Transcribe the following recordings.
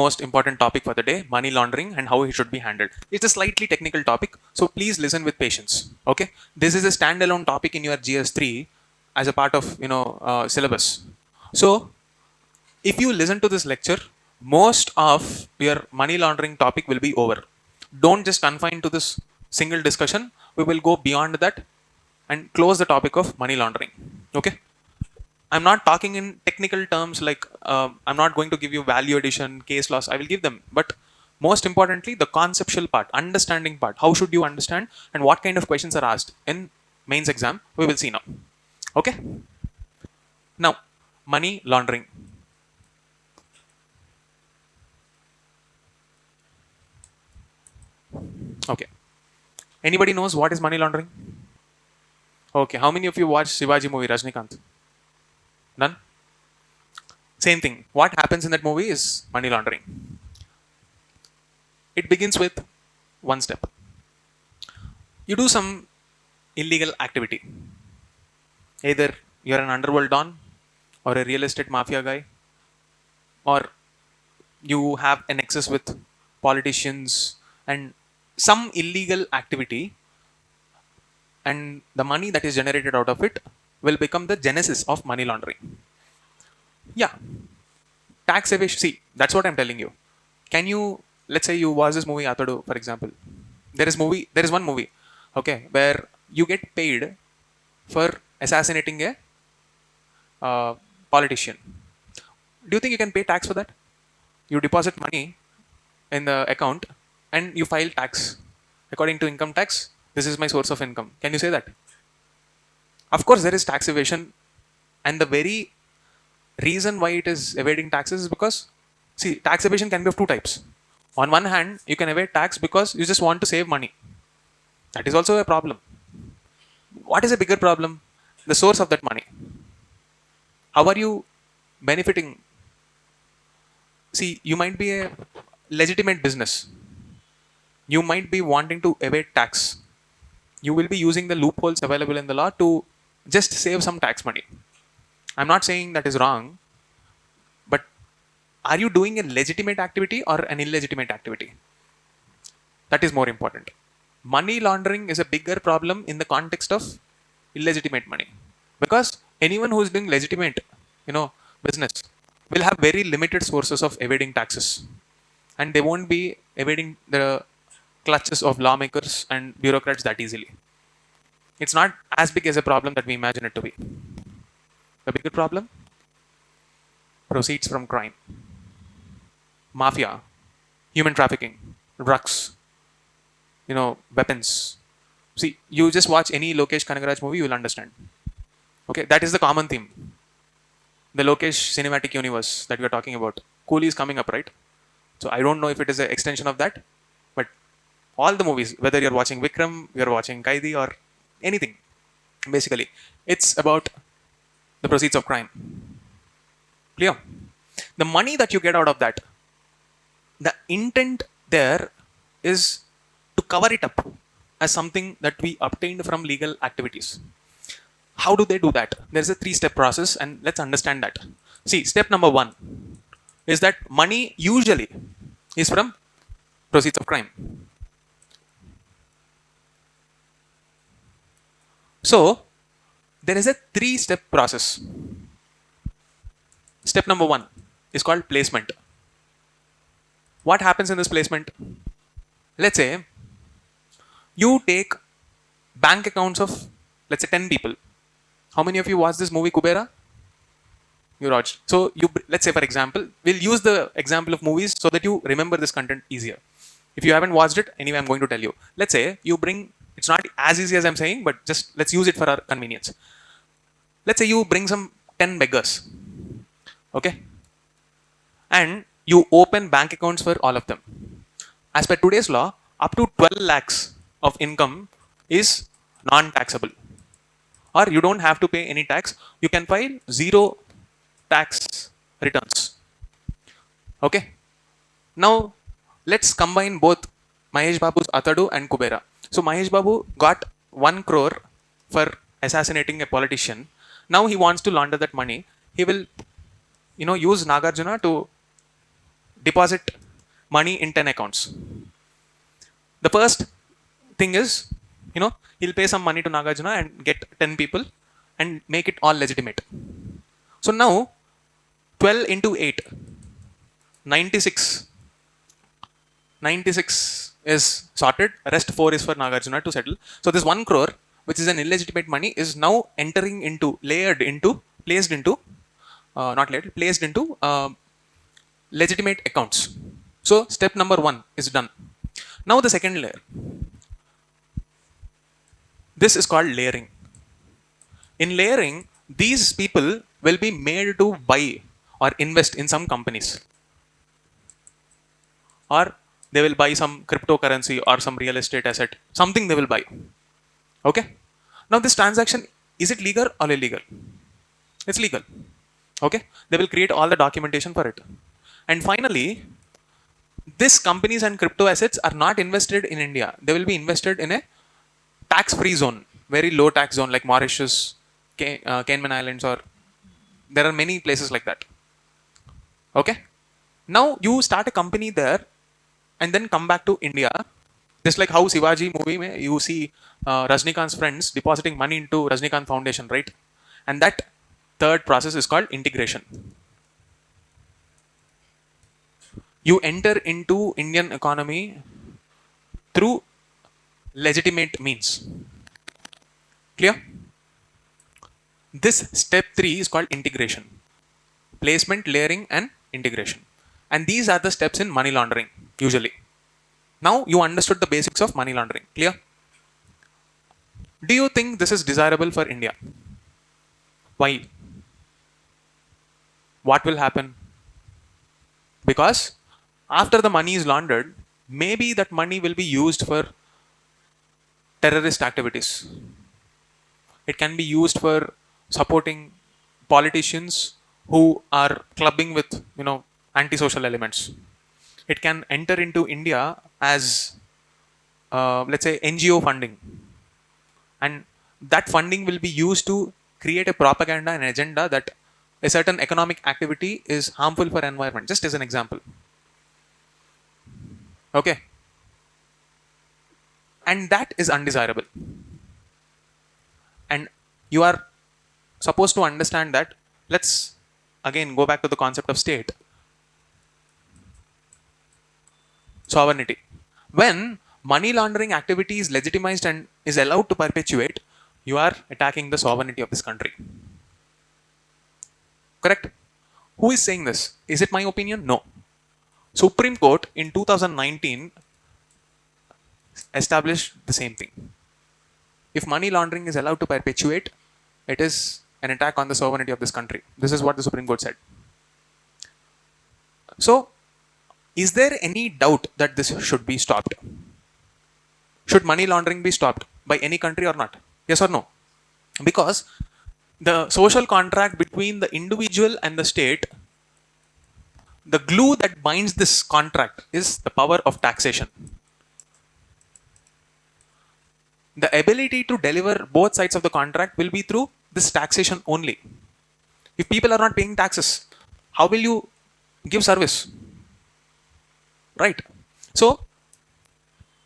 most important topic for the day, money laundering and how it should be handled. It's a slightly technical topic, so please listen with patience. Okay, this is a standalone topic in your Gs-3 as a part of syllabus. So if you listen to this lecture, most of your money laundering topic will be over. Don't just confine to this single discussion. We will go beyond that and close the topic of money laundering. Okay. I'm not talking in technical terms like I'm not going to give you value addition, case loss. I will give them. But most importantly, the conceptual part, understanding part. How should you understand and what kind of questions are asked in mains exam? We will see now. Okay. Now, money laundering. Okay. Anybody knows what is money laundering? Okay. How many of you watched Shivaji movie, Rajnikant? None? Same thing. What happens in that movie is money laundering. It begins with one step. You do some illegal activity. Either you're an underworld don or a real estate mafia guy, or you have a nexus with politicians and some illegal activity, and the money that is generated out of it will become the genesis of money laundering. Yeah. Tax evasion. See, that's what I'm telling you. Can you, let's say you watch this movie Atadu, for example. There is one movie, okay, where you get paid for assassinating a politician. Do you think you can pay tax for that? You deposit money in the account and you file tax. According to income tax, this is my source of income. Can you say that? Of course, there is tax evasion, and the very reason why it is evading taxes is because, see, tax evasion can be of two types. On one hand, you can evade tax because you just want to save money. That is also a problem. What is a bigger problem? The source of that money. How are you benefiting? See, you might be a legitimate business. You might be wanting to evade tax. You will be using the loopholes available in the law to just save some tax money. I'm not saying that is wrong, but are you doing a legitimate activity or an illegitimate activity? That is more important. Money laundering is a bigger problem in the context of illegitimate money, because anyone who is doing legitimate, business will have very limited sources of evading taxes, and they won't be evading the clutches of lawmakers and bureaucrats that easily. It's not as big as a problem that we imagine it to be. The bigger problem? Proceeds from crime. Mafia, human trafficking, drugs, weapons. See, you just watch any Lokesh Kanagaraj movie, you will understand. Okay, that is the common theme. The Lokesh cinematic universe that we are talking about. Cooley is coming up, right? So I don't know if it is an extension of that, but all the movies, whether you're watching Vikram, you're watching Kaidi or anything, basically, it's about the proceeds of crime. Clear? The money that you get out of that, the intent there is to cover it up as something that we obtained from legal activities. How do they do that? There's a 3-step process, and let's understand that. See, step number 1 is that money usually is from proceeds of crime. So, there is a 3-step process. Step number 1 is called placement. What happens in this placement? Let's say you take bank accounts of, let's say, 10 people. How many of you watched this movie Kubera? You watched. So let's say, for example, we'll use the example of movies so that you remember this content easier. If you haven't watched it, anyway, I'm going to tell you. Let's say you bring, it's not as easy as I'm saying, but just let's use it for our convenience. Let's say you bring some 10 beggars. Okay? And you open bank accounts for all of them. As per today's law, up to 12 lakhs of income is non-taxable. Or you don't have to pay any tax. You can file 0 tax returns. Okay? Now, let's combine both Mahesh Babu's Atadu and Kubera. So Mahesh Babu got 1 crore for assassinating a politician. Now he wants to launder that money. He will, use Nagarjuna to deposit money in 10 accounts. The first thing is, he'll pay some money to Nagarjuna and get 10 people and make it all legitimate. So now 12 into 8, 96. 96 is sorted, rest 4 is for Nagarjuna to settle. So this 1 crore, which is an illegitimate money, is now entering into, placed into legitimate accounts. So step number 1 is done. Now the second layer. This is called layering. In layering, these people will be made to buy or invest in some companies, or they will buy some cryptocurrency or some real estate asset, something they will buy. Okay. Now this transaction, is it legal or illegal? It's legal. Okay. They will create all the documentation for it. And finally, these companies and crypto assets are not invested in India. They will be invested in a tax-free zone, very low tax zone like Mauritius, Cayman Islands, or there are many places like that. Okay. Now you start a company there and then come back to India. Just like how Shivaji movie, mein, you see Rajnikant's friends depositing money into Rajnikant Foundation, right? And that third process is called integration. You enter into Indian economy through legitimate means. Clear? This step 3 is called integration. Placement, layering, and integration. And these are the steps in money laundering, usually. Now you understood the basics of money laundering. Clear? Do you think this is desirable for India? Why? What will happen? Because after the money is laundered, maybe that money will be used for terrorist activities. It can be used for supporting politicians who are clubbing with, antisocial elements. It can enter into India as, let's say, NGO funding. And that funding will be used to create a propaganda and agenda that a certain economic activity is harmful for environment, just as an example. Okay. And that is undesirable. And you are supposed to understand that. Let's again go back to the concept of state. Sovereignty. When money laundering activity is legitimized and is allowed to perpetuate, you are attacking the sovereignty of this country. Correct? Who is saying this? Is it my opinion? No. Supreme Court in 2019 established the same thing. If money laundering is allowed to perpetuate, it is an attack on the sovereignty of this country. This is what the Supreme Court said. So, is there any doubt that this should be stopped? Should money laundering be stopped by any country or not? Yes or no? Because the social contract between the individual and the state, the glue that binds this contract is the power of taxation. The ability to deliver both sides of the contract will be through this taxation only. If people are not paying taxes, how will you give service? Right? So,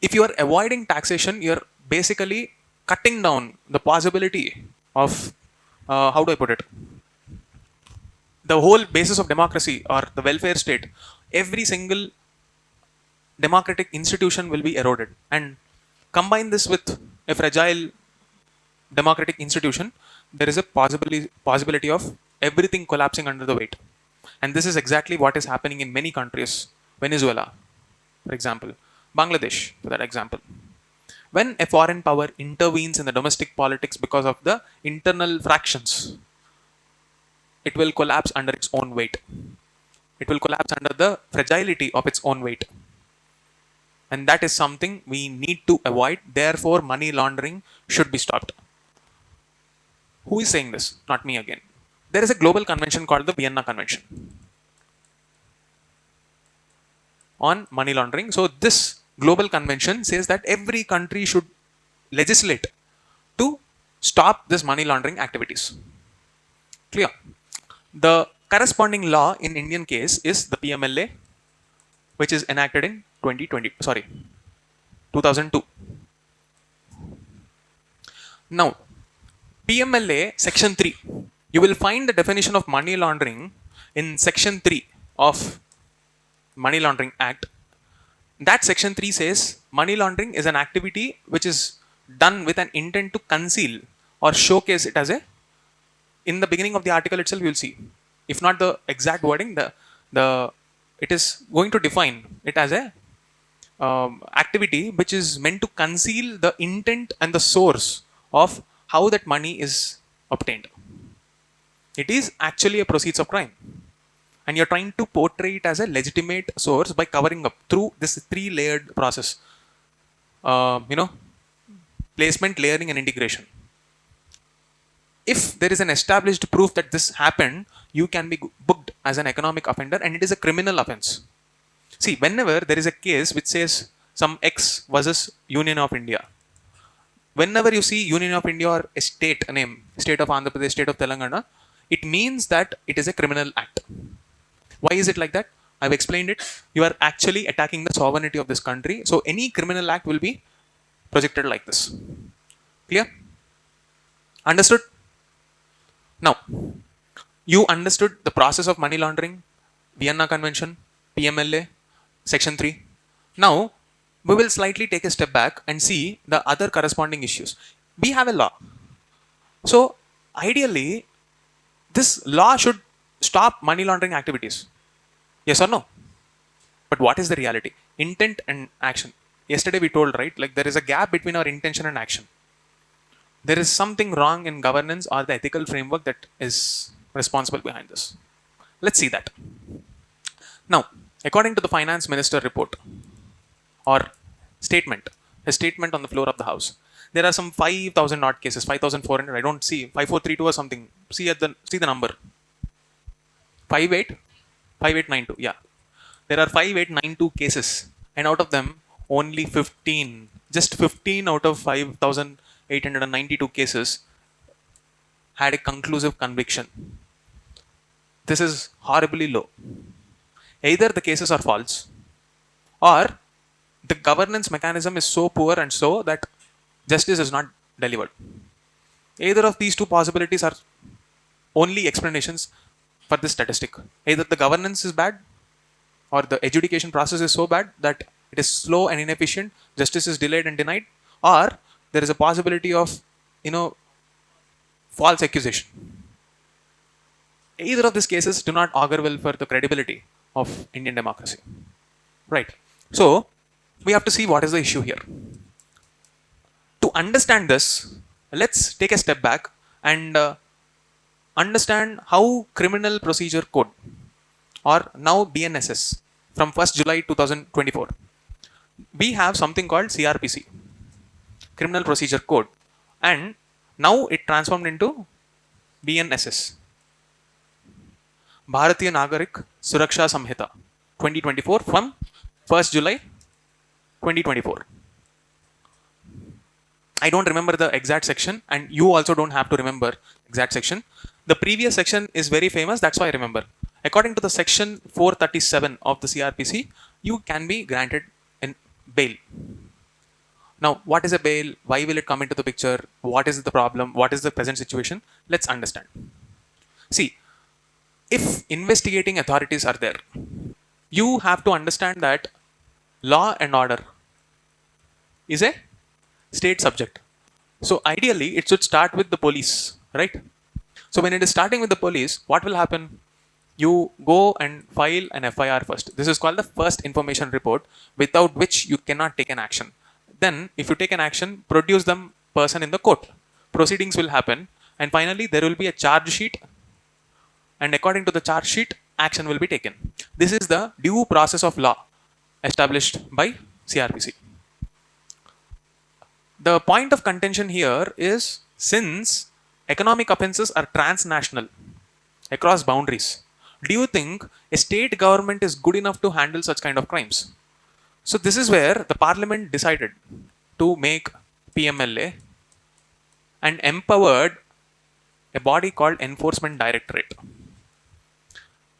if you are avoiding taxation, you are basically cutting down the possibility of, how do I put it? The whole basis of democracy or the welfare state, every single democratic institution will be eroded. And combine this with a fragile democratic institution, there is a possibility of everything collapsing under the weight. And this is exactly what is happening in many countries. Venezuela, for example, Bangladesh, for that example. When a foreign power intervenes in the domestic politics because of the internal fractions, it will collapse under its own weight. It will collapse under the fragility of its own weight. And that is something we need to avoid. Therefore, money laundering should be stopped. Who is saying this? Not me again. There is a global convention called the Vienna Convention on money laundering. So this global convention says that every country should legislate to stop this money laundering activities. Clear? The corresponding law in Indian case is the PMLA which is enacted in 2002. Now, PMLA Section 3. You will find the definition of money laundering in Section 3 of Money Laundering Act. That Section 3 says money laundering is an activity which is done with an intent to conceal or showcase it as a. In the beginning of the article itself, you will see, if not the exact wording, the it is going to define it as a activity which is meant to conceal the intent and the source of how that money is obtained. It is actually a proceeds of crime, and you're trying to portray it as a legitimate source by covering up through this 3-layered process. Placement, layering, and integration. If there is an established proof that this happened, you can be booked as an economic offender, and it is a criminal offense. See, whenever there is a case which says some X versus Union of India, whenever you see Union of India or a state name, state of Andhra Pradesh, state of Telangana, it means that it is a criminal act. Why is it like that? I've explained it. You are actually attacking the sovereignty of this country. So any criminal act will be projected like this. Clear? Understood? Now, you understood the process of money laundering, Vienna Convention, PMLA, Section 3. Now, we will slightly take a step back and see the other corresponding issues. We have a law. So, ideally, this law should stop money laundering activities. Yes or no? But what is the reality? Intent and action. Yesterday we told, right? Like there is a gap between our intention and action. There is something wrong in governance or the ethical framework that is responsible behind this. Let's see that. Now, according to the finance minister report or statement, a statement on the floor of the house, there are some 5,000 odd cases, 5,400. I don't see 5432 or something. See the number. 5892. Yeah, there are 5892 cases, and out of them only 15, just 15 out of 5,892 cases had a conclusive conviction. This is horribly low. Either the cases are false, or the governance mechanism is so poor and so that justice is not delivered. Either of these two possibilities are only explanations for this statistic. Either the governance is bad, or the adjudication process is so bad that it is slow and inefficient, justice is delayed and denied, or there is a possibility of false accusation. Either of these cases do not augur well for the credibility of Indian democracy. Right. So, we have to see what is the issue here. To understand this, let's take a step back and understand how Criminal Procedure Code, or now BNSS, from 1st July 2024, we have something called CRPC, Criminal Procedure Code, and now it transformed into BNSS, Bharatiya Nagarik Suraksha Samhita 2024 from 1st July 2024. I don't remember the exact section, and you also don't have to remember exact section. The previous section is very famous, that's why I remember. According to the section 437 of the CRPC, you can be granted in bail. Now, what is a bail? Why will it come into the picture? What is the problem? What is the present situation? Let's understand. See, if investigating authorities are there, you have to understand that law and order is a state subject. So ideally, it should start with the police, right? So when it is starting with the police, what will happen? You go and file an FIR first. This is called the first information report, without which you cannot take an action. Then, if you take an action, produce the person in the court. Proceedings will happen, and finally there will be a charge sheet, and according to the charge sheet, action will be taken. This is the due process of law established by CRPC. The point of contention here is, since economic offences are transnational, across boundaries, do you think a state government is good enough to handle such kind of crimes? So this is where the parliament decided to make PMLA and empowered a body called Enforcement Directorate.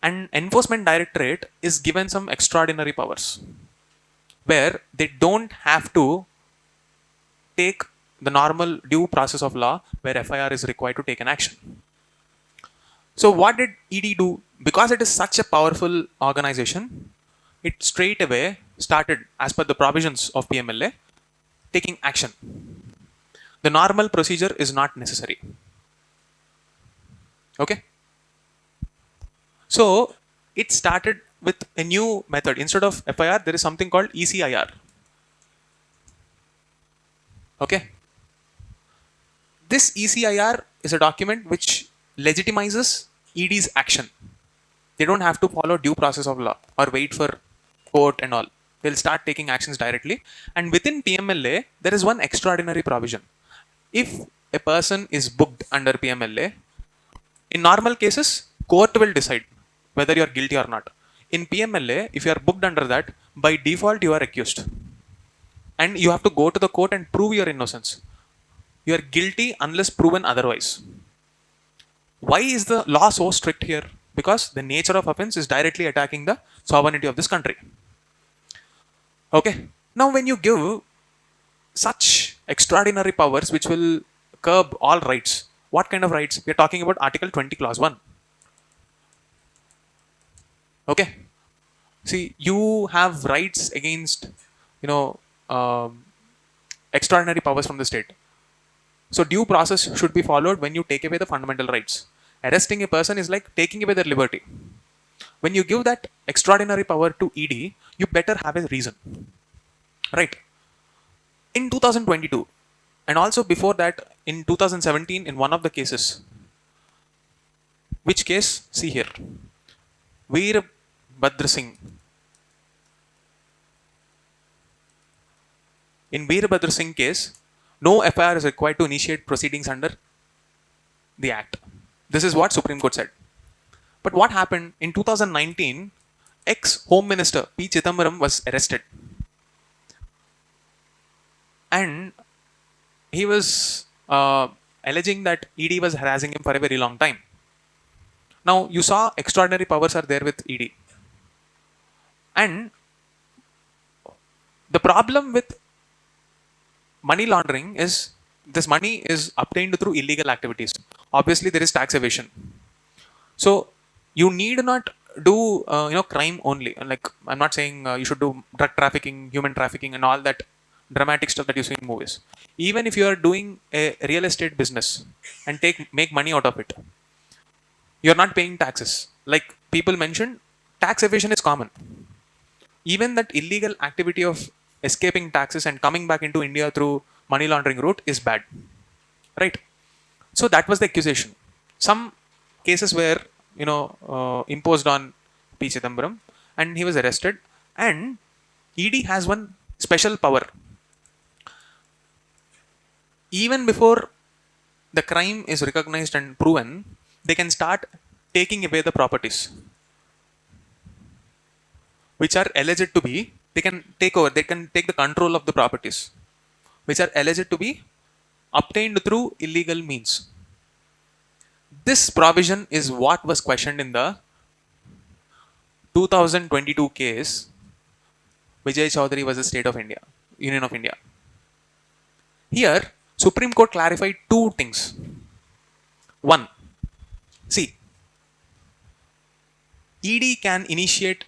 And enforcement directorate is given some extraordinary powers where they don't have to take the normal due process of law where FIR is required to take an action. So what did ED do? Because it is such a powerful organization, it straight away started, as per the provisions of PMLA, taking action. The normal procedure is not necessary. Okay? So it started with a new method. Instead of FIR, there is something called ECIR. Okay? This ECIR is a document which legitimizes ED's action. They don't have to follow due process of law or wait for court and all. They'll start taking actions directly. And within PMLA, there is one extraordinary provision. If a person is booked under PMLA, in normal cases, court will decide whether you are guilty or not. In PMLA, if you are booked under that, by default you are accused. And you have to go to the court and prove your innocence. You are guilty unless proven otherwise. Why is the law so strict here? Because the nature of offense is directly attacking the sovereignty of this country. Okay. Now when you give such extraordinary powers which will curb all rights, what kind of rights? We are talking about Article 20 Clause 1. Okay. See, you have rights against, you know, extraordinary powers from the state. So due process should be followed when you take away the fundamental rights. Arresting a person is like taking away their liberty. When you give that extraordinary power to ED, you better have a reason. Right. In 2022, and also before that, in 2017, in one of the cases, which case? See here. Veerbhadra Singh. In Veerbhadra Singh case, no FIR is required to initiate proceedings under the Act. This is what Supreme Court said. But what happened in 2019? Ex-Home Minister P. Chidambaram was arrested. And he was alleging that ED was harassing him for a very long time. Now, you saw extraordinary powers are there with ED. And the problem with money laundering is this money is obtained through illegal activities. Obviously, there is tax evasion. So, you need not do crime only. Like, I'm not saying you should do drug trafficking, human trafficking, and all that dramatic stuff that you see in movies. Even if you are doing a real estate business and make money out of it, you're not paying taxes. Like people mentioned, tax evasion is common. Even that illegal activity of escaping taxes and coming back into India through money laundering route is bad. Right? So that was the accusation. Some cases were, imposed on P. Chidambaram and he was arrested. And ED has one special power. Even before the crime is recognized and proven, they can start taking away the properties which are alleged to be, they can take the control of the properties which are alleged to be obtained through illegal means. This provision is what was questioned in the 2022 case. Vijay Chaudhary was the State of India, Union of India. Here, Supreme Court clarified two things. One, see, ED can initiate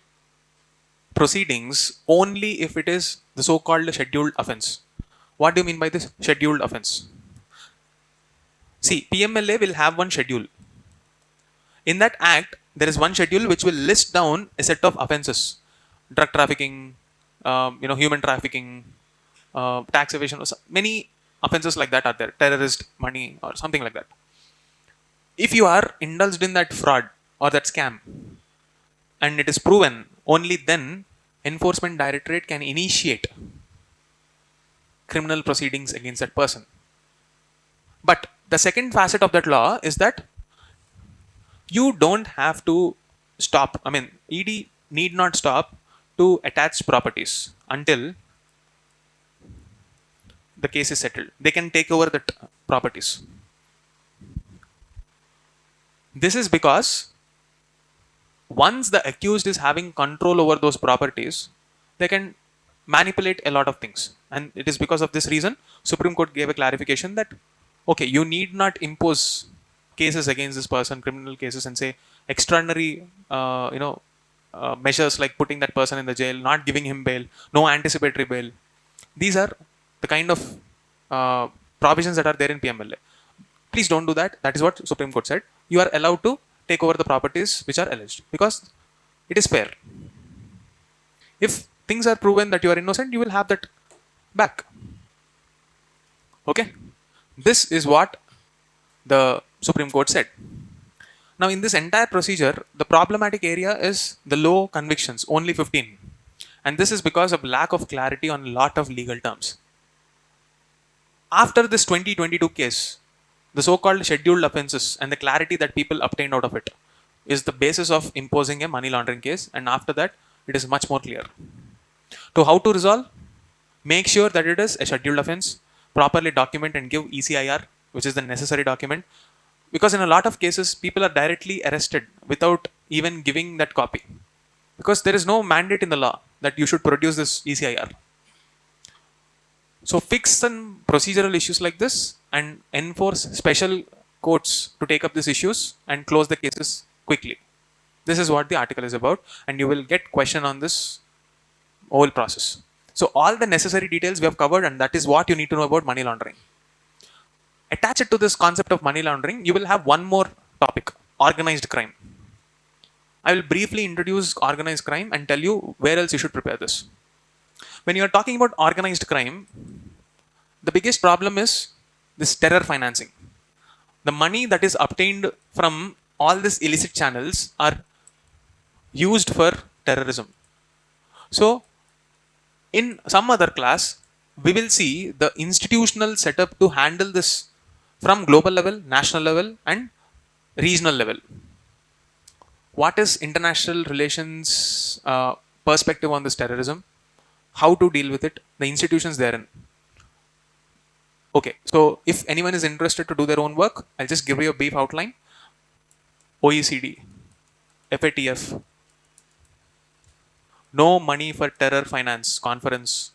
proceedings only if it is the so-called scheduled offence. What do you mean by this scheduled offence? See, PMLA will have one schedule. In that act, there is one schedule which will list down a set of offences. Drug trafficking, human trafficking, tax evasion, many offences like that are there. Terrorist money or something like that. If you are indulged in that fraud or that scam and it is proven, only then enforcement directorate can initiate criminal proceedings against that person. But the second facet of that law is that you don't have to stop. I mean, ED need not stop to attach properties until the case is settled. They can take over the properties. This is because once the accused is having control over those properties, they can manipulate a lot of things. And it is because of this reason Supreme Court gave a clarification that okay, you need not impose cases against this person, criminal cases, and say extraordinary measures like putting that person in the jail, not giving him bail, no anticipatory bail. These are the kind of uh, provisions that are there in PMLA. Please don't do that. That is what Supreme Court said. You are allowed to take over the properties which are alleged because it is fair. If things are proven that you are innocent, you will have that back. Okay? This is what the Supreme Court said. Now, in this entire procedure, the problematic area is the low convictions, only 15. And this is because of lack of clarity on a lot of legal terms. After this 2022 case, the so-called scheduled offences and the clarity that people obtained out of it is the basis of imposing a money laundering case, and after that, it is much more clear. To how to resolve? Make sure that it is a scheduled offence, properly document and give ECIR, which is the necessary document, because in a lot of cases, people are directly arrested without even giving that copy, because there is no mandate in the law that you should produce this ECIR. So fix some procedural issues like this and enforce special courts to take up these issues and close the cases quickly. This is what the article is about, and you will get question on this whole process. So all the necessary details we have covered, and that is what you need to know about money laundering. Attach it to this concept of money laundering, you will have one more topic, organized crime. I will briefly introduce organized crime and tell you where else you should prepare this. When you are talking about organized crime, the biggest problem is this terror financing. The money that is obtained from all these illicit channels are used for terrorism. So, in some other class, we will see the institutional setup to handle this from global level, national level, and regional level. What is international relations perspective on this terrorism? How to deal with it? The institutions therein. Okay, so if anyone is interested to do their own work, I'll just give you a brief outline. OECD, FATF, No Money for Terror Finance conference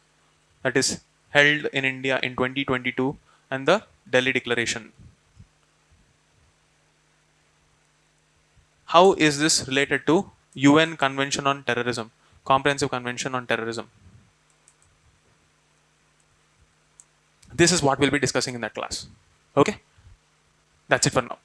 that is held in India in 2022, and the Delhi Declaration. How is this related to UN Convention on Terrorism, Comprehensive Convention on Terrorism? This is what we'll be discussing in that class. Okay, that's it for now.